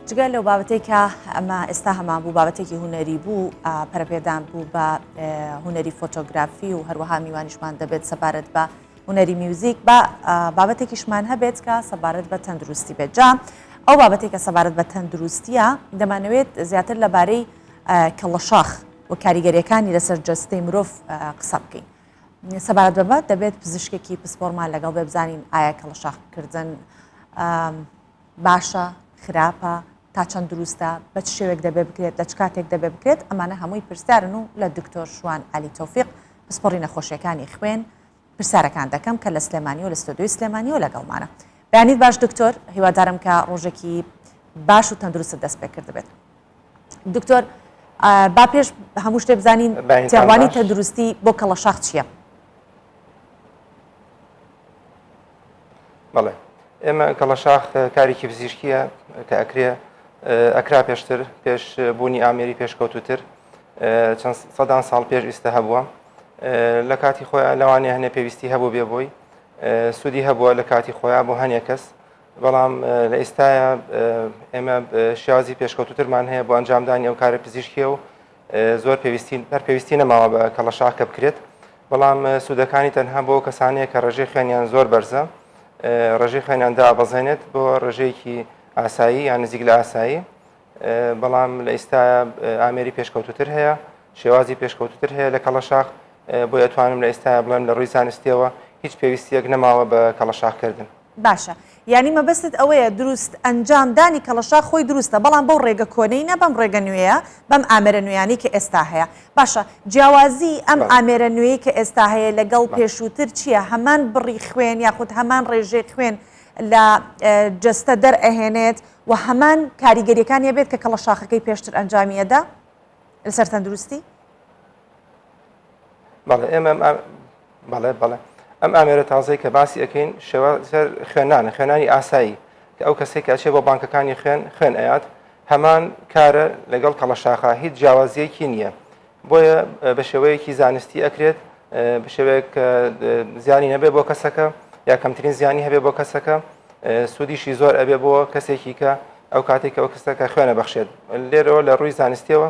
جگەل لەو بابەتەی کە ئەمە ئێستا هەمان بوو بابەتێکی هوەری بوو پەرەپێدان بوو بە هوەری فۆتۆگرافی و هەروەها میوانیشمان دەبێت سەبارەت بە هوەری میوزیک بە بابەتێکیشمان هەبێت کە سەبارەت بە تەندروستی بێت جا ئەو بابەتێک کە سەبارەت بە تەندروستیە دەمانەوێت زیاتر لەبارەی کەڵەشاخ و کاریگەریەکانی لەسەر جەستەی مرۆڤ قسە بکەین. سەبارەت بەبات دەبێت پزیشکێکی پسپۆرمان لەگەڵ بێ بزانین ئایا کەڵەشاخکردن باشە خراپە تا چەند دروستە بە چ شێوێک دەبێ بکرێت لە چ کاتێک دەبێ بکرێت ئەمانە هەمووی پرسیارن و لە دکتۆر شوان علی تۆفیق پسپۆڕی نەخۆشیەکانی خوێن پرسیارەکان دەکەم کە لە سلێمانی و لە ستۆدیۆی سلێمانی و لەگەڵمانە. بەیانیت باش دکتۆر، هیوادارم کە ڕۆژێکی باش و تەندروستت دەست پێ کرد بێت. دکتۆر با پێش هەموو شتێ بزانین تێڕوانی تەندروستی بۆ کەڵەشاخ چییە؟ بەڵێ ئێمە کەڵەشاخ کارێکی پزیشکیە کە ئەکرا پێشتر پێش بوونی ئامێری پێشکەوتوتر چەند سەدان ساڵ پێش ئێستا هەبووە لە کاتی خۆیان لەوانەیە هەنێ پێویستی هەبوو بێ بۆی سوودی هەبووە لە کاتی خۆیان بۆ هەنێک کەس بەڵام لە ئێستاە ئێمە شێوازی پێشکەوتوترمان هەیە بۆ ئەنجامدانی ئەو کارە پزیشکیە و زۆر پێویستی نەماوە بە کەڵەشاخ کە بکرێت بەڵام سوودەکانی تەنها بۆ کەسانەیە کە ڕێژەی خوێنیان زۆر بەرزە ڕێژەی خوێنیان دابەزێنێت بۆ ڕێژەیەکی ئاسایی یان نزیک لە ئاسایی بەڵام لە ئێستاە ئامێری پێشکەوتوتر هەیە شێوازی پێشکەوتوتر هەیە لە کەڵەشاخ بۆ ئەتوانم لە ئێستاە بڵێم لە ڕووی زانستیەوە هیچ پێویستیەک نەماوە بە کەڵەشاخکردن. باشە یعنی مەبەستت ئەوەیە دروست ئەنجامدانی کەڵەشاخ خۆی دروستە بەڵام بەو ڕێگە کۆنەی نە بەم ڕێگە نوێیە بەم ئامێرە نوێیانی کە ئێستا هەیە. باشە جیاوازی ئەم ئامێرە نوێی کە ئێستا هەیە لەگەڵ پێشووتر چییە؟ هەمان بڕی خوێن یاخود هەمان ڕێژەی خوێن لە جەستە دەرئەهێنێت و هەمان کاریگەریەکانی بێت کە کەڵەشاخەکەی پێشتر ئەنجامیەدا لەسەر تەندروستی؟ بەڵێ ئێمە بەڵێ ئەم ئامێرە تازەی کە باسی ئەەکەین شێوەزەر خوێنانی ئاسایی کە ئەو کەسێک ئەچێ بۆ بانکەکانی خوێن ئەیات هەمان کارە لەگەڵ کەڵەشاخە هیچ جیاوازیەکی نییە بۆیە بە شێوەیەکی زانستی ئەکرێت بە شێوەیەک زیانی نەبێ بۆ کەسەکە یا کەمترین زیانی هەبێ بۆ کەسەکە سوودیشی زۆر ئەبێ بۆ کەسێکی کە ئەو کاتێک ئەو کەسەکە خوێنە بەخشێت. لێرەوە لە ڕووی زانستیەوە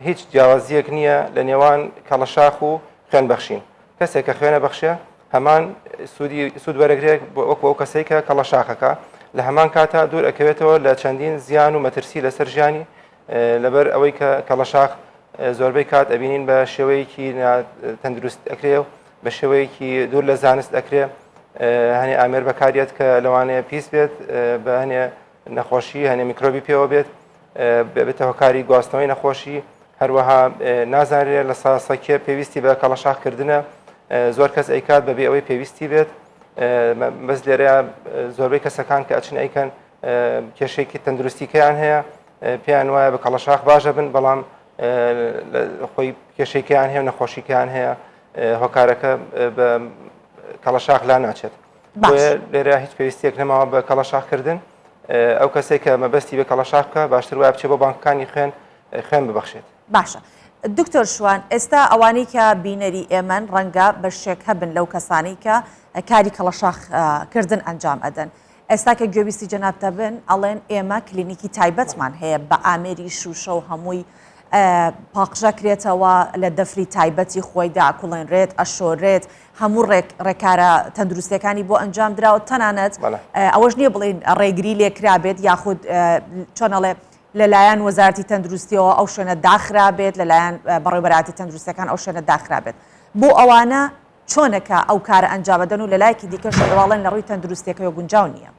هیچ جیاوازیەک نییە لە نێوان کەڵەشاخ و خوێن بەخشین. کەسێک کە خوێنە بەخشێ هەمان سوود وەرەگرێک وەکو ئەو کەسەی کە کەڵەشاخەکە لە هەمان کاتا دوور ئەکەوێتەوە لە چەندین زیان و مەترسی لەسەر ژیانی لەبەر ئەوەی کە کەڵەشاخ زۆربەی کات ئەبینین بە شێوەیەکی تەندروست ئەکرێ و بە شێوەیەکی دوور لە زانست ئەکرێ هەنێ ئامێر بەکارێت کە لەوانەیە پیس بێت بە هەنێ نەخۆشی هەنێ میکرۆبی پێوە بێت بێتەوە کاری گواستنەوەی نەخۆشی هەروەها نازانرێت لە ساسەکێ پێویستی بە کەڵەشاخکردنە زۆر کەس ئەیکات بەبێ ئەوەی پێویستی بێت بەس لێرە زۆربەی کەسەکان کە ئەچن ئەیکەن کێشێکی تەندروستیکەیان هەیە پێیان وایە بە کەڵەشاخ باشە بن بەڵام خۆی کێشێکیان هەیە و نەخۆشیکیان هەیە هۆکارەکە بە کەڵەشاخ لا ناچێت. لێرە هیچ پێویستیەک نەماوە بە کەڵەشاخکردن ئەو کەسێک کە مەبەستی بە کەڵەشاخ بکە باشتر وایە بچێت بۆ بانکەکانی خوێن ببەخشێت. باشە. دکتۆر شوان ئێستا ئەوانەی کە بینەری ئێمەن ڕەنگە بەشێک هەبن لەو کەسانی کە کاری کەڵەشاخکردن ئەنجام ئەدەن. ئێستا کە گوێویستی جەنابتە بن ئەڵێن ئێمە کلینیکی تایبەتمان هەیە بە ئامێری شوشە و هەمووی پاقژەکرێتەوە لە دەفری تایبەتی خۆیدا ئەکوڵێنرێت ئەشۆرێت هەموو ڕێکارە تەندروستیەکانی بۆ ئەنجام دراوە تەنانەت ئەوەش نییە بڵێن ڕێگری لێکرا بێت یاخود چۆنەڵێ لەلایەن وەزارەتی تەندروستیەوە ئەو شوێنە داخرا بێت لەلایەن بەڕێوەبەراتی تەندروستەکان ئەو شوێنە داخرا بێت بۆ ئەوانە چۆنەکە ئەو کارە ئەنجامەدەن و لە لایەکی دیکەش دەواڵێن لە ڕووی تەندروستیەکەی گونجاو نییە.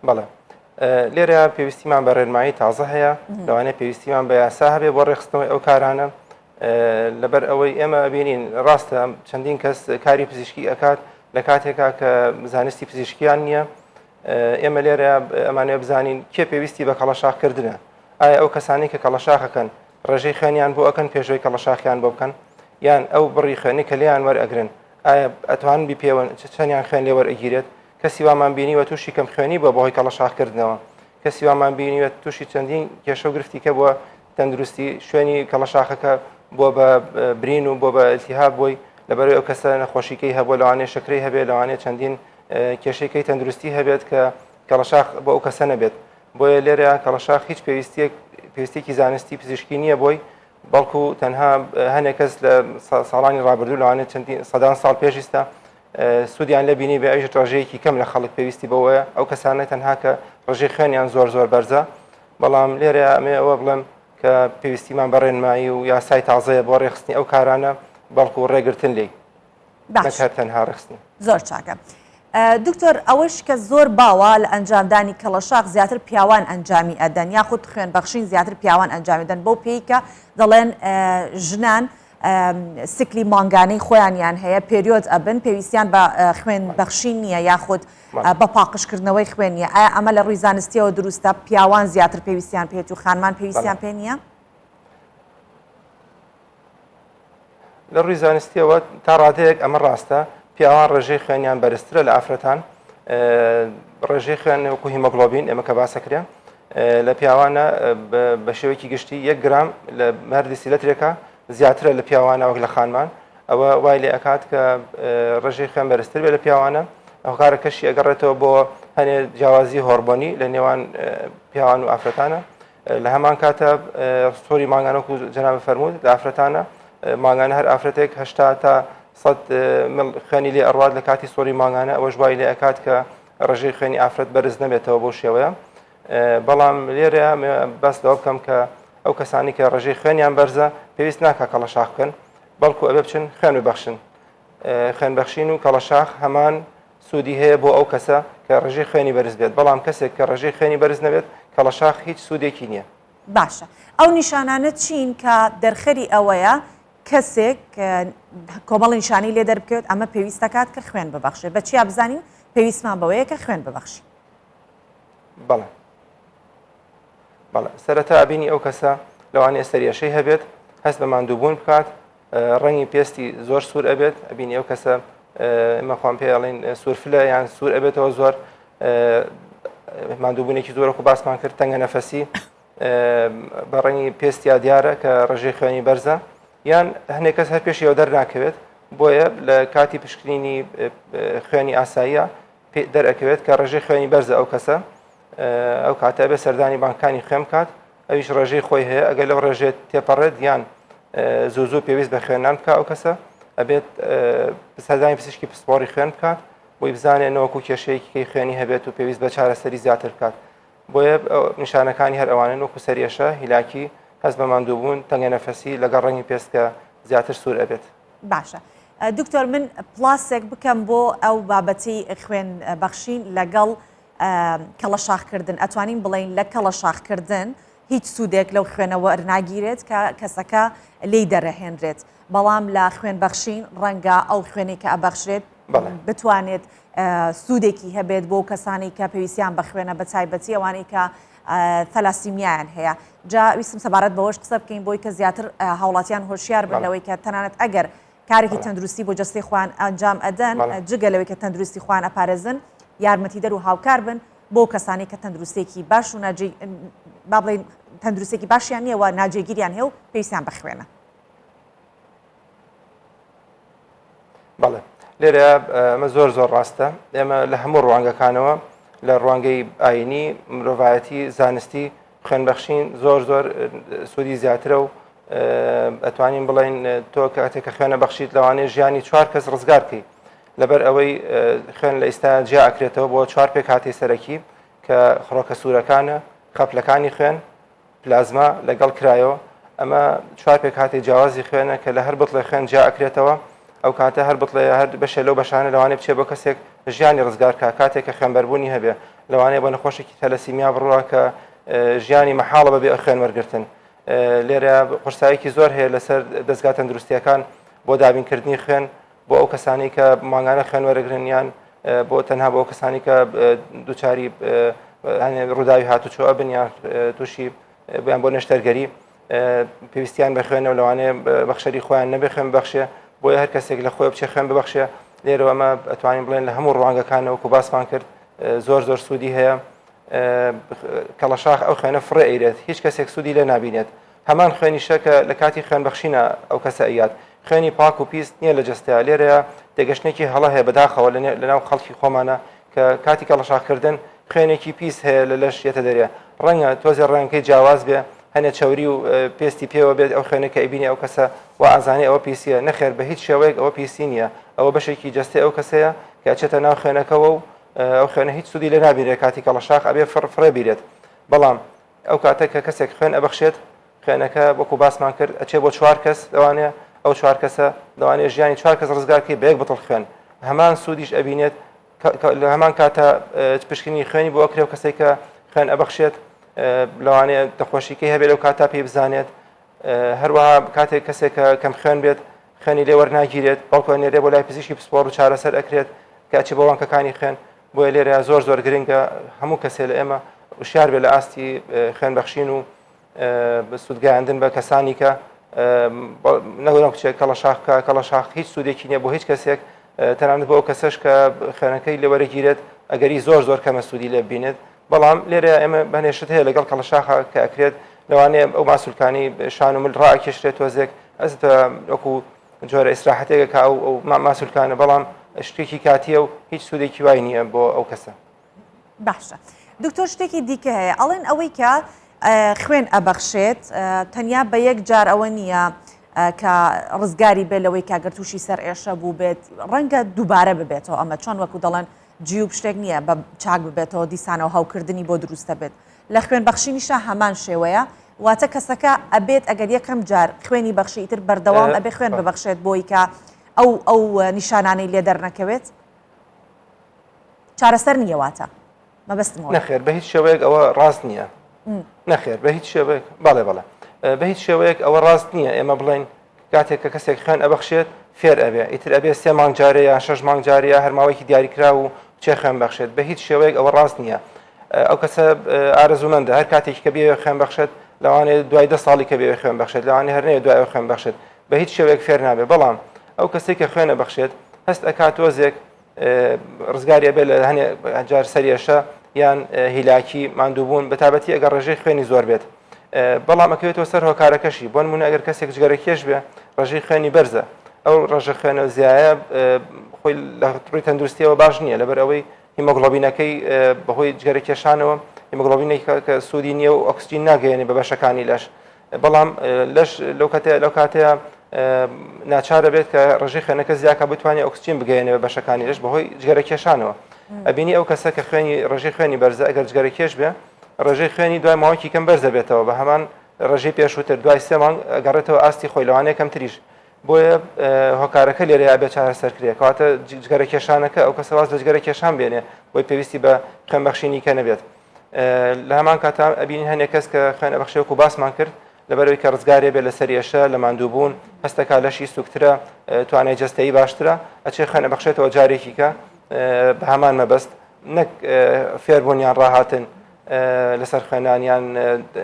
بەڵێ لێرە پێویستیمان بە ڕێنمایی تازە هەیە لەوانەیە پێویستیمان بە یاسا هەبێ بۆ ڕێخستنەوەی ئەو کارانە لەبەر ئەوەی ئێمە بینین ڕاستە چەندین کەس کاری پزیشکی ئەکات لە کاتێکا کە زانستی پزیشکیان نییە ئێمە لێرە ئەمانێ بزانین کێ پێویستی بە کەڵەشاخکردنە ئایا ئەو کەسانی کە کەڵەشاخەکەن ڕێژەی خوێنیان بۆ ئەکەن پێشەوەی کەڵەشاخیان بۆ بکەن یان ئەو بڕی خوێنی کە لیان وەرئەگرن ئایا ئەتوان بیپێون چەندیان خوێن لێ وەرئەگیرێت کەسی وامان بینیوە تووشی کەم خوێنی بە بەهۆی کەڵەشاخکردنەوە کەسی وامان بینیوە تووشی چەندین کێشە و گرفتی کە بووە تەندروستی شوێنی کەڵەشاخەکە بۆ بە برین و بۆ بە ئەلتیهاب بۆی لەبەرەوەی ئەو کەسە نەخۆشیکەی هەبووە لەوانەیە شەکرەی هەبێت لەوانەیە چەندین کێشەیەکەی تەندروستی هەبێت کە کەڵەشاخ بۆ ئەو کەسە نەبێت بۆیە لێرە کەڵەشاخ هیچ پێویستێکی زانستی پزیشکی نییە بۆی بەڵکو تەنها هەنێک کەس لە ساڵانی ڕابردوو لەوانێت چەندین سەدان ساڵ پێشیستا سوودیان لە بینی بێ ئەویش ڕێژەیەکی کەم لە خەڵک پێویستی بەوەیە ئەو کەسانە تەنها کە ڕێژەی خوێنیان زۆر زۆر بەرزە بەڵام لێرە ئەمێ ئەوە بڵێم کە پێویستیمان بە ڕێنمایی و یاسای تازەیە بۆ ڕێخستنی ئەو کارانە بەڵکو ڕێگرتن لێی نەکات تەنها ڕخستنی زۆر چاکە. دکتۆر ئەوەش کە زۆر باوە لە ئەنجامدانی کەڵەشاخ زیاتر پیاوان ئەنجامی ئەدەن یاخود خوێنبەخشین زیاتر پیاوان ئەنجامیدەن بۆ پێی کە دەڵێن ژنان سکلی مانگانەی خۆیانیان هەیە پێریۆد ئەبن پێویستیان بە خوێنبەخشین نییە یاخود بە پاقشکردنەوەی خوێنیە ئایا ئەمە لە ڕووی زانستیەوە دروستە پیاوان زیاتر پێویستیان پێێت و خانمان پێویستیان پێ نییە؟ لە ڕووی زانستیەوە تا ڕادەیەک ئەمە ڕاستە پیاوان ڕێژەی خوێنیان بەرزترە لە ئافرەتان ڕێژەی خوێن وەکو هیمۆگلۆبین ئێمە کە باسەکرێ لە پیاوانە بە شێوەیەکی گشتی 1 گرام لە مەردی سیلەترێکە زیاترە لە پیاوانە وەک لە خانمان ئەوە وای لێ ئەکات کە ڕێژەی خوێن بەرزتر بێ لە پیاوانە ئەو کارە کەشی ئەگەڕێتەوە بۆ هەنێ جیاوازی هۆرمۆنی لە نێوان پیاوان و ئافرەتانە لە هەمان کاتە سۆری ماگانە وەکو جەناب فەرموود لە ئافرەتانە ماگانە هەر ئافرەتێک 80 تا 100 خوێنی لێ ئەڕوات لە کاتی سۆری ماگانە ئەوەش وای لێ ئەکات کە ڕێژەی خوێنی ئافرەت بەرز نەبێتەوە بۆ شێوەیە بەڵام لێرە باس لەوە بکەم کە ئەو کەسانی کە ڕێژەی خوێنیان بەرزە پێویست ناکات کەڵەشاخ بکەن بەڵکو ئەبێ بچن خوێن ببەخشن خوێنبەخشین و کەڵەشاخ هەمان سوودی هەیە بۆ ئەو کەسە کە ڕێژەی خوێنی بەرز بێت بەڵام کەسێک کە ڕێژەی خوێنی بەرز نەبێت کەڵەشاخ هیچ سوودێکی نییە. باشە ئەو نیشانانە چین کە دەرخەری ئەوەیە کەسێک کۆمەڵی نیشانی لێ دەربکەوێت ئەمە پێویست دەکات کە خوێن ببەخشێت بە چیا بزانین پێویستمان بەوەیە کە خوێن ببەخشی. بەڵێ سەرەتا ئەبینی ئەو کەسە لەوانەیە سەریەشەی هەبێت هەست بە ماندووبوون بکات ڕەنگی پێستی زۆر سوور ئەبێت ئەبینی ئەو کەسە ئێمەخوام پێ ئەڵێن سوورفلە یان سوور ئەبێتەوە زۆر ماندووبوونێکی زۆرەکو باسمان کرد تەنگە نەفەسی بە ڕەنگی پێستیا دیارە کە ڕێژەی خوێنی بەرزە یان هەنێک کەس هەر پێشیەوە دەرناکەوێت بۆیە لە کاتی پشکنینی خوێنی ئاساییە دەرەکەوێت کە ڕێژەی خوێنی بەرزە ئەو کەسە ئەو کاتە بێ سەردانی بانکانی خوێن کات ئەویش ڕێژەی خۆی هەیە ئەگەر لەو ڕێژێت تێپەڕێت یان زوو پێویست بە خوێنان بکە ئەو کەسە ئەبێت سەردانی پزیشکی پسپۆڕی خوێن بکات بۆی بزانێت نەوەکو کێشەیەکی خوێنی هەبێت و پێویست بە چارەسەری زیاتر بکات بۆیە نیشانەکانی هەر ئەوانن وەکو سەریەشە هیلاکی هەست بە ماندووبوون تەنگە نەفەسی لەگەڵ ڕەنگی پێستکە زیاتر سوور ئەبێت. باشە دکتۆر من پلاسێک بکەم بۆ ئەو بابەتی خوێن بەخشین لەگەڵ کەڵەشاخکردن ئەتوانین بڵین لە کەڵەشاخکردن هیچ سوودێک لەو خوێنەوە وەرناگیرێت کە کەسەکە لێی دەرەهێنرێت بەڵام لە خوێن بەخشین ڕەنگە ئەو خوێنێک کە ئەبەخشرێت بتوانێت سوودێکی هەبێت بۆ کەسانی کە پێویستیان بە خوێنە بە تایبەتی ئەوانەی کە تەلاسیمیان هەیە جا ویستم سەبارەت بەوەش قسە بکەین بۆی کە زیاتر هاوڵاتیان هۆشیار بن لەوەی کە تەنانەت ئەگەر کارێکی تەندروستی بۆ جەستی خوان ئەنجام ئەدەن جگە لەوەی کە تەندروستی خوان ئەپارێزن یارمەتیدەر و هاوکار بن بۆ کەسانی کە تەندروستێکی باش و با بڵێن تەندروستێکی باشیان نییە و ناجێگیریان هەیە و پێویستیان بخوێنە. بەڵێ لێرە ئەمە زۆر ڕاستە ئێمە لە هەموو ڕوانگەکانەوە لە ڕوانگەی ئاینی مرۆڤایەتی زانستی خوێنبەخشین زۆر سوودی زیاترە و ئەتوانین بڵێن تۆ کاتێک کە خوێنە بەخشیت لەوانەیە ژیانی 4 کەس ڕزگار بکەیت لەبەر ئەوەی خوێن لە ئێستا جیا ئەکرێتەوە بۆ 4 پێک هاتی سەرەکی کە خڕۆکە سوورەکانە خەپلەکانی خوێن پلازما لەگەڵ کرایەوە ئەمە 4 پێک هاتی جیاوازی خوێنە کە لە هەر بڵێ خوێن جیا ئەکرێتەوە ئەو کاتە هەر بڵێ هەر بەشە لەو بەشانە لەوانێ بچێت بۆ کەسێک ژیانی ڕزگار کە کاتێک کە خوێنبەربوونی هەبێ لەوانەیە بۆ نەخۆشێکی تەلەسیمیا بڕوە کە ژیانی مەحاڵە بەبێ خوێن وەرگرتن لێرە قورساییەکی زۆر هەیە لەسەر دەستگا تەندروستیەکان بۆ دابینکردنی خوێن بۆ ئەو کەسانی کە ماگانە خوێن وەرەگرنیان بۆ تەنها بۆ ئەو کەسانی کە دووچاری ڕووداوی هاتوچۆ ئەبن یان تووشی بیان بۆ نەشتەرگەری پێویستیان بە خوێنەوە لەوانەیە بەخشەری خۆیان نەبێ خوێن ببەخشێ بۆیە هەر کەسێک لە خۆی بچێ خوێن ببەخشێ لێرەوە ئەمە ئەتوانین بڵێن لە هەموو ڕوانگەکانەوەکو باسمان کرد زۆر سوودی هەیە کەڵەشاخ ئەو خوێنە فڕێ ئەیرێت هیچ کەسێک سوودی لێ نابینێت هەمان خوێنیشە کە لە کاتی خوێن بەخشینە ئەو کەسە ئەیات خوێنی پاک و پیست نییە لە جەستەیە لێرەیە تێگەشتێکی هەڵە هەیە بەداخەوە لەناو خەڵکی خۆمانە کە کاتی کەڵەشاخکردن خوێنێکی پیس هەیە لە لەش یێتە دەرێ ڕەنگە تۆزی ڕەنگەکەی جیاواز بێ هەنێ چاوری و پێستی پێوە بێت ئەو خوێنەکە ئەبینی ئەو کەسە و ئازانێ ئەوە پیسیە نەخێر بە هیچ شێوەیەک ئەوە پیسی نییە ئەوە بەشێکی جەستی ئەو کەسەیە کە ئەچێتە ناو خوێنەکەەوە و ئەو خوێنە هیچ سوودی لە نابیرێت کاتی کەڵەشاخ ئەبێ فڕێ بیرێت بەڵام ئەو کاتێک کە کەسێک خوێن ئەبەخشێت خوێنەکە وەکو باسمان کرد ئەچێ بۆ 4 کەس لەوانەیە ئەو 4 کەسە لەوانەیە ژیانی 4 کەس ڕزگارکەی بە یەک بەتڵ خوێن هەمان سوودیش ئەبینێت لە هەمان کاتە پشکنی خوێنی بۆ ئەکرێ و کەسێک کە خوێن ئەبەخشێت لەوانەیە دەخۆشیکەی هەبێت لەو کاتا پێی بزانێت هەروەها کاتێک کەسێک کەم خوێن بێت خوێنی لێ وەرناگیرێت بەڵکو نێرێ بۆ لای پزیشکی پسپۆڕ و چارەسەر ئەکرێت کە ئەچی بۆ وانکەکانی خوێن بۆیە لێرە زۆر گرنگە هەموو کەسێ لە ئێمە وشیار بێت لە ئاستی خوێنبەخشین و سوودگایاندن بە کەسانی کە نەگەڵم کچێک کەڵەشاخ هیچ سوودێکی نییە بۆ هیچ کەسێک تەنانەت بۆ ئەو کەسەش کە خوێنەکەی لێ وەرەگیرێت ئەگەری زۆر کەمە سوودی لێ ببینێت بەڵام لێرە ئێمە بەهێشت هەیە لەگەڵ کەڵەشاخە کە ئەکرێت لەوانەیە ئەو ماسوولکانی شان و مل ڕائکێشرێت تۆزێک ئەس وەکو جۆرە ئیسراحەتێکە کە ئەو ماسوولکانە بەڵام شتێکی کاتیە و هیچ سوودێکی وای نییە بۆ ئەو کەسە باشە دکتۆر شتێکی دیکە هەیە ئەڵێن ئەوەی کە خوێن ئەبەخشێت تەنیا بە یەک جار ئەوە نییە کە ڕزگاری بێت لەوەی کاگەر تووشی سەر ئێشە بوو بێت ڕەنگە دووبارە ببێتەوە ئەمە چۆن وەکو دەڵێن جیوب شتێک نییە بە چاک ببێتەوە دیسانەوە هاوکردنی بۆ دروستە بێت لە خوێن بەخشینیشە هەمان شێوەیە واتە کەسەکە ئەبێت ئەگەر یەکەم جار خوێنی بەخشی ئیتر بەردەوام ئەبێ خوێن ببەخشێت بۆی کە ئەو نیشانانەی لێ دەرنەکەوێت چارەسەر نییە واتە مەبەستمەوە نەخێر بە هیچ شێوەیەک ئەوە ڕاست نییە نەخێر بە هیچ شێوەیەک بەڵێ بە هیچ شێوەیەک ئەوە ڕاست نییە ئێمە بڵین کاتێک کە کەسێک خوێن ئەبەخشێت فێر ئەبێ ئیتر ئەبێ 3 مانگ جارێ یان 6 مانگ جارە هەرماوەیەکی دیاریکرا و چێ خوێن بەخشێت بە هیچ شێوەیەک ئەوە ڕاست نییە ئەو کەسە ئارەزومەندە هەر کاتێک کە بێ خوێن بەخشێت لەوانەیە دوای 10 ساڵی کە بێ خوێن بەخشێت لەوانەیە هەر نەیە دوای خوێن بەخشێت بە هیچ شێوەیەک فێر نابێت بەڵام ئەو کەسێک کە خوێنە بەخشێت هەست ئەکات تۆزێک ڕزگاری بێت لە هەنێ جار سەریێشە یان هیلاکی ماندووبوون بەتابەتی ئەگەر ڕێژەی خوێنی زۆر بێت بەڵام ئەکەوێتەوە سەر هۆکارەکەشی بۆ نمونە ئەگەر کەسێک جگەرەکێش بێ ڕێژەی خوێنی بەرزە ئەو ڕێژە خوێنە زیایە خۆی لە ڕووی تەندروستیەوە باش نییە لەبەر ئەوەی هیمۆگلۆبینەکەی بەهۆی جگەرەکێشانەوە هیمۆگلۆبینێک کە سوودی نییە و ئۆکسجین ناگەیەنێ بە بەشەکانی لەش بەڵام لەش لەو کاتەیە ناچارە بێت کە ڕێژەی خوێنەکە زیاکە بتوانێت ئۆکسجین بگەیەنێ بە بەشەکانی لەش بەهۆی جگەرەکێشانەوە ئەبینی ئەو کەسە کە ڕێژەی خوێنی بەرزە ئەگەر جگەرەکێش بێ ڕێژەی خوێنی دوای ماوەیەکی کەم بەرزە بێتەوە بە هەمان ڕێژەی پێشووتر دوای 3 مانگ ئەگەڕێتەوە ئاستی خۆی لەوانەیە کەم تریش بۆیە هۆکارەکە لێرەیە بێت چارەسەرکرێت کەواتە جگەرەکێشانەکە ئەو کەسە واز لە جگەرەکێشان بێنێ بۆی پێویستی بە خوێنبەخشینی کە نەبێت لە هەمان کاتا ئەبینی هەنێک کەس کە خوێن ئەبەخشێت و باسمان کرد لەبەرەوەی کە ڕزگارێ بێت لە سەریێشە لە ماندووبوون هەستەکە لەشی سوکترە توانای جەستەیی باشترە ئەچێ خوێن ئەبەخشێتەوە جارێکی کە بە هەمان مەبەست نەک فێربوونیان ڕاهاتن لەسەر خوێنانیان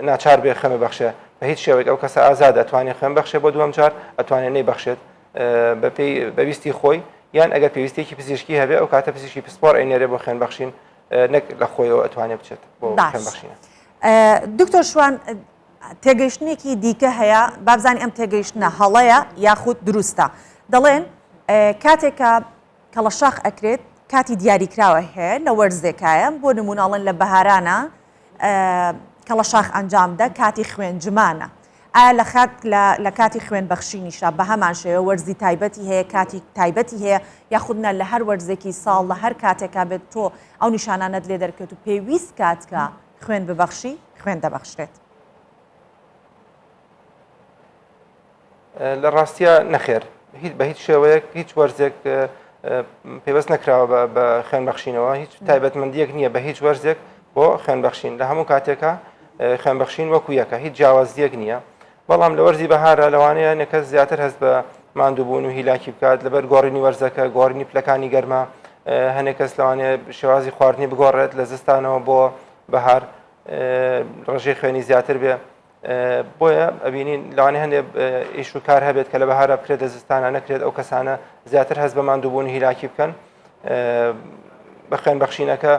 ناچار بێ خوێن ببەخشێ بە هیچ شێوەیەک ئەو کەسە ئازاد ئەتوانێت خوێن بەخشێ بۆ دووەم جار ئەتوانێت نەیبەخشێت بەویستی خۆی یان ئەگەر پێویستێکی پزیشکی هەبێ ئەو کاتە پزیشکی پسپۆڕ ئەینێرێ بۆ خوێن بەخشین نەک لە خۆیەوە ئەتوانێت بچێت بۆ خوێن بەخشینە دکتۆر شوان تێگەیشتنێکی دیکە هەیە بابزانانی ئەم تێگەیشتنە هەڵەیە یاخود دروستە دەڵێن کاتێکە کەڵەشاخ ئەکرێت کاتی دیاریکراوە هەیە لە وەرزێکایە بۆ نموناڵن لە بەهارانە کەڵەشاخ ئەنجامدا کاتی خوێنجمانە ئایا لە کاتی خوێن بەخشینیشە بە هەمان شێوە وەرزی تایبەتی هەیە کاتی تایبەتی هەیە یاخودنە لە هەر وەرزێکی ساڵ لە هەر کاتێکا بێت تۆ ئەو نیشانانت لێ دەرکەوت و پێویست کاتکە خوێن ببەخشی خوێن دەبەخشرێت لە ڕاستیە نەخێر بە هیچ شێوەیەک هیچ وەرزێک پێوەست نەکراوە بە خوێن بەخشینەوە هیچ تایبەتمەندیەک نییە بە هیچ وەرزێک بۆ خوێن بەخشین لە هەموو کاتێکە خوێن بەخشین وەکو یەکە هیچ جیاوازیەک نییە بەڵام لە وەرزی بەهارە لەوانەیە نەکەس زیاتر هەست بە ماندووبوون و هیلاکی بکات لەبەر گۆڕینی وەرزەکە گۆڕینی پلەکانی گەرمە هەنێک کەس لەوانەیە شێوازی خواردنی بگۆڕێت لە زستانەوە بۆ بەهار ڕێژەی خوێنی زیاتر بێ بۆیە ئەبینین لەوانێ هەندێک ئیش و کار هەبێت کە لە بەهارە بکرێت لە زستانە نەکرێت ئەو کەسانە زیاتر هەست بە ماندووبوون هیلاکی بکەن بە خوێن بەخشینەکە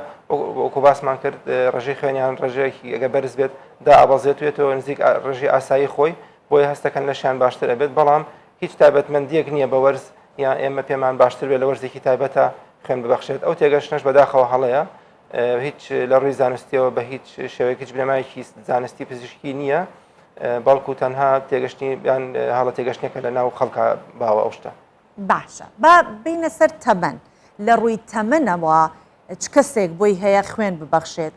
وەکو باسمان کرد ڕێژەی خوێنیان ڕێژەیەکی ئەگە بەرز بێت دا ئابەزێتوێتەوە نزیک ڕێژی ئاسایی خۆی بۆیە هەستەکەن لەشیان باشتر ئەبێت بەڵام هیچ تایبەتمەندیەک نییە بە وەرز یان ئێمە پێمان باشتر بێت لە وەرزێکی تایبەتە خوێن ببەخشێت ئەو تێگەشتنەش بەداخەوە هەڵەیە هیچ لە ڕووی زانستیەوە بە هیچ شێوەیەکی بنەمایەکی زانستی پزیشکی نییە بەڵکو تەنها تێگەشتنی یان هاڵە تێگەشتێکە لە ناو خەڵکە باوە ئەو شتە. باشە با بینە سەر تەمەن لە ڕووی تەمەنەوە چ کەسێک بۆی هەیە خوێن ببەخشێت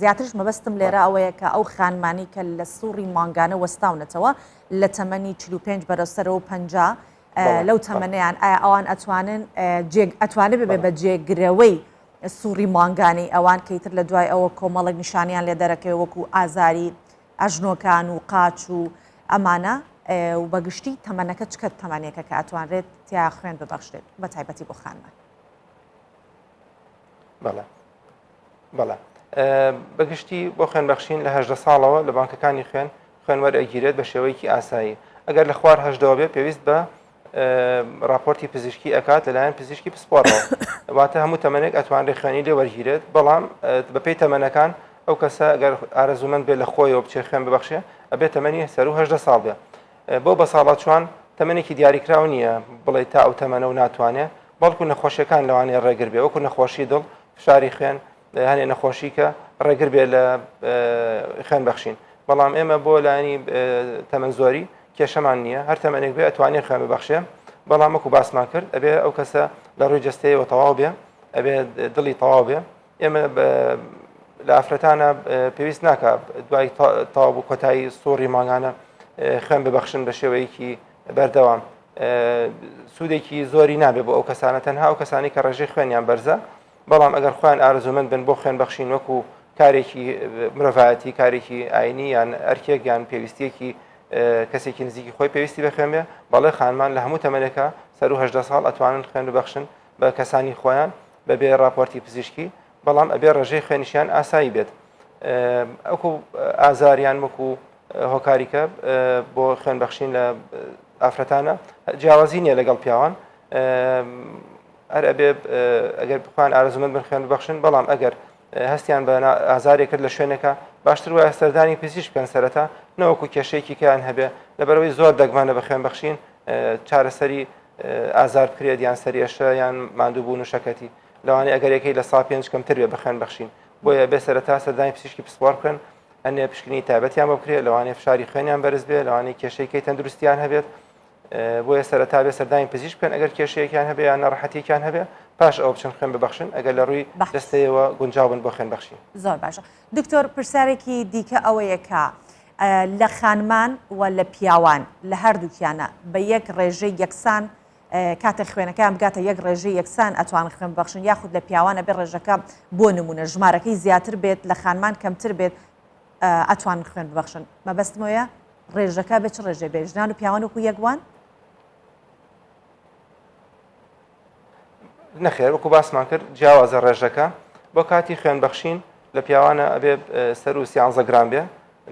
زیاترش مەبەستم لێرە ئەوەیە کە ئەو خانمانی کە لە سووری مانگانە وەستاونەتەوە لە تەمەنی 45 بەرەسەرەوە 50 لەو تەمەنیان ئایا ئەوان ئەتوانێت ببێ بە جێگرەوەی سووری مانگانی ئەوان کەیتر لە دوای ئەوە کۆمەڵک نیشانیان لێ دەرەکەی وەکو ئازاری ئەژنۆکان و قاچ و ئەمانە و بەگشتی تەمەنەکە چکە تەمانێکە کە ئەتوانرێت تیا خوێن ببەخشێت بە تایبەتی بۆ خانمان. بەڵێ بەگشتی بۆ خوێنبەخشین لە 18 ساڵەوە لە بانکەکانی خوێن وەرئەگیرێت بە شێوەیەکی ئاسایی ئەگەر لە خوار هەشدەوە بێ پێویست بە راپۆرتی پزیشکی ئەکات لەلایەن پزیشکی پسپۆرەوە واتە هەموو تەمەنێک ئەتوانرێت خوێنی لێ وەرگیرێت بەڵام بەپێی تەمەنەکان ئەو کەسە ئەگەر ئارەزومەند بێت لە خۆیەوە بچێ خوێن ببەخشێ ئەبێت تەمەنی سەر و 18 ساڵ بێ بۆ بە ساڵات چوان تەمەنێکی دیاریکراو نییە بڵێ تا ئەو تەمەنە و ناتوانێت بەڵکو نەخۆشیەکان لەوانەیە ڕێگر بێ وەکو نەخۆشی دڵ فشاری خوێن هەنێ نەخۆشی کە ڕێگر بێ لە خوێن بەخشین بەڵام ئێمە بۆ لانی تەمەن زۆری کێشەمان نییە هەر تەمەنێک بێ ئەتوانێت خوێن ببەخشێ بەڵام وەکو باسمان کرد ئەبێ ئەو کەسە لە ڕووی جەستەیەوە تەواو بێ ئەبێ دڵی تەواو بێ ئێمە لە ئافرەتانە پێویست ناکە دوای تەواو بوو کۆتایی سووڕی ماگانە خوێن ببەخشن بە شێوەیەکی بەردەوام سوودێکی زۆری نابێت بۆ ئەو کەسانە تەنها ئەو کەسانی کە ڕێژەی خوێنیان بەرزە بەڵام ئەگەر خۆیان ئارزومەند بن بۆ خوێن بەخشین وەکو کارێکی مرۆڤایەتی کارێکی ئاینی یان ئەرکێک یان پێویستیەکی کەسێکی نزیکی خۆی پێویستی بە خوێن بێ بەڵێ خانمان لە هەموو تەمەنێکە سەر و 18 ساڵ ئەتوانن خوێن ببەخشن بە کەسانی خۆیان بەبێ راپۆرتی پزیشکی بەڵام ئەبێ ڕێژەی خوێنیشیان ئاسایی بێت ئەوکو ئازاریان وەکو هۆکاریکە بۆ خوێن بەخشین لە ئافرەتانە جیاوازی نییە لەگەڵ پیاوان هەر ئەبێ ئەگەر بخوان ئارزومەند بن خوێن ببەخشن بەڵام ئەگەر هەستیان بە ئازارێک کرد لە شوێنێکە باشتر وایە سەردانی پزیشک بکەن سەرەتا نەوەکو کێشەیەکی کەیان هەبێ لەبەرەوەی زۆر دەگمانە بە خوێن بەخشین چارەسەری ئازار بکرێت یان سەریێشە یان ماندووبوون و شەکەتی لەوانەیە ئەگەر یەکەی لە سا پێنج کەمتر بێ بە خوێن بەخشین بۆیە بێ سەرەتا سەردانی پزیشکی پسپۆر بکەن هەنێ پشکنی تایبەتیان بۆ بکرێت لەوانەیە فشاری خوێنیان بەرز بێ لەوانەیە کێشەیەکی تەندروستیان هەبێت بۆیە سەرەتا بێ سەردانی پزیشک بکەن ئەگەر کێشەیەکیان هەبێ یان ناڕەحەتیەکیان هەبێ پاش ئەو بچن خوێن ببەخشن ئەگەر لە ڕووی دەستەیەوە گونجاو بن بۆ خوێن بەخشین. زۆر باشە دکتۆر پرسیارێکی دیکە ئەوەیە کە لە خانمان و لە پیاوان لە هەردووکیانە بە یەک ڕێژەی یەکسان کاتە خوێنەکەیان بگاتە یەک ڕێژەی یەکسان ئەتوان خوێن ببەخشن یاخود لە پیاوانە بێ ڕێژەکە بۆ نمونە ژمارەکەی زیاتر بێت لە خانمان کەمتر بێت ئەتوان خوێن ببەخشن مەبەستمەوەیە ڕێژەکە بێت چ ڕێژەی بێ ژنان و پیاوان وەکو یەکوان نەخێر وەکو باسمان کرد جیاوازە ڕێژەکە بۆ کاتی خوێن بەخشین لە پیاوانە ئەبێ سەر و 13 گرام بێ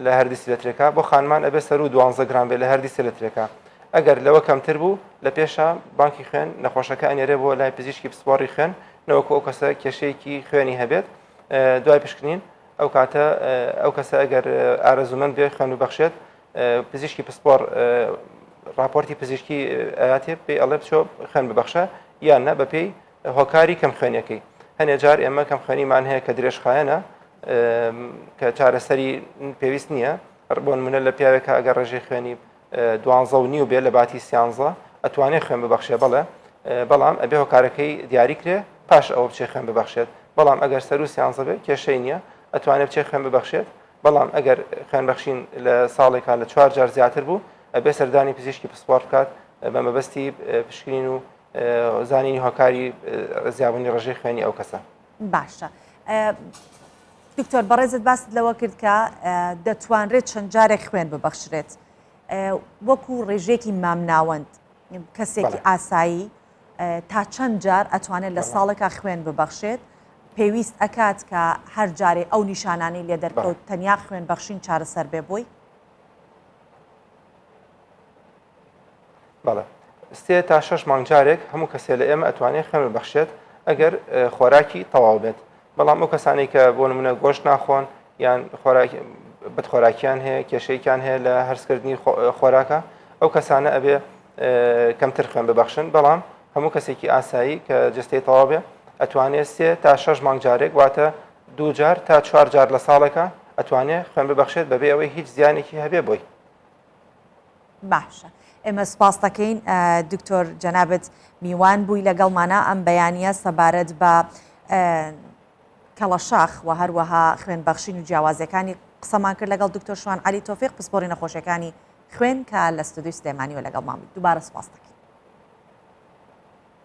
لە هەردی سلترێکە بۆ خانمان ئەبێ سەر و 12 گرام بێ لە هەردی سلترێکە ئەگەر لەوە کەمتر بوو لە پێشە بانکی خوێن نەخۆشەکە ئەنێرێ بۆ لای پزیشکی پسپۆڕی خوێن نەوەکو ئەو کەسە کێشەیەکی خوێنی هەبێت دوای پشکنین ئەو کاتە ئەو کەسە ئەگەر ئارەزومەند بێ خوێن ببەخشێت پزیشکی پسپۆڕ راپۆرتی پزیشکی ئااتێ پێی ئەڵێ بچۆ خوێن ببەخشە یان نە بەپێی هۆکاری کەم خوێنەکەی هەنێ جار ئێمە کەم خوێنیمان هەیە کە درێژخایەنە کە چارەسەری پێویست نییە بۆ نمونە لە پیاوێکە ئەگەر ڕێژەی خوێنی 12.5 بێ لە باتی 13 ئەتوانێت خوێن ببەخشێ بەڵام ئەبێ هۆکارەکەی دیاریکرێ پاش ئەوە بچێ خوێن ببەخشێت بەڵام ئەگەر سەر و 13 بێ کێشەی نییە ئەتوانێت بچێ خوێن ببەخشێت بەڵام ئەگەر خوێن بەخشین لە ساڵێکان لە 4 جار زیاتر بوو ئەبێ سەردانی پزیشکی پسپۆڕ بکات بە مەبەستی پشکنین و زانینی هۆکاری زیابوونی ڕێژەی خوێنی ئەو کەسە. باشە دکتۆر بەڕێزت باست لەوە کرد کە دەتوانرێت چەند جارێک خوێن ببەخشرێت وەکو ڕێژێکی مامناوەند کەسێکی ئاسایی تا چەند جار ئەتوانێت لە ساڵێکا خوێن ببەخشێت پێویست ئەکات کە هەر جارێ ئەو نیشانانەی لێ دەرکەوت تەنیا خوێن بەخشین چارەسەر بێ بۆی؟ بەڵێ 3 تا 6 مانگ جارێک هەموو کەسێ لە ئێمە ئەتوانێت خوێن ببەخشێت ئەگەر خۆراکی تەواو بێت بەڵام ئەو کەسانی کە بۆ نمونە گۆشت ناخۆن یان بەدخۆراکیان هەیە کێشەیەکیان هەیە لە هەرسکردنی خۆراکە ئەو کەسانە ئەبێ کەمتر خوێن ببەخشن بەڵام هەموو کەسێکی ئاسایی کە جستەی تەواو بێ ئەتوانێت 3 تا 6 مانگ جارێک واتە دوو جار تا 4 جار لە ساڵێکە ئەتوانێت خوێن ببەخشێت بەبێ ئەوەی هیچ زیانێکی هەبێ بۆی. باشە ئێمە سپاس دەکەین دکتۆر جەنابەت میوان بووی لەگەڵمانە ئەم بەیانیە سەبارەت بە کەڵەشاخ و هەروەها خوێنبەخشین و جیاوازەکانی قسەمان کرد لەگەڵ دکتۆر شوان عەلی تۆفیق پسپۆڕی نەخۆشیەکانی خوێن کە لە ستودیۆی سلێمانیەوە لەگەڵمان بوویت. دووبارە سپاس دەکەین.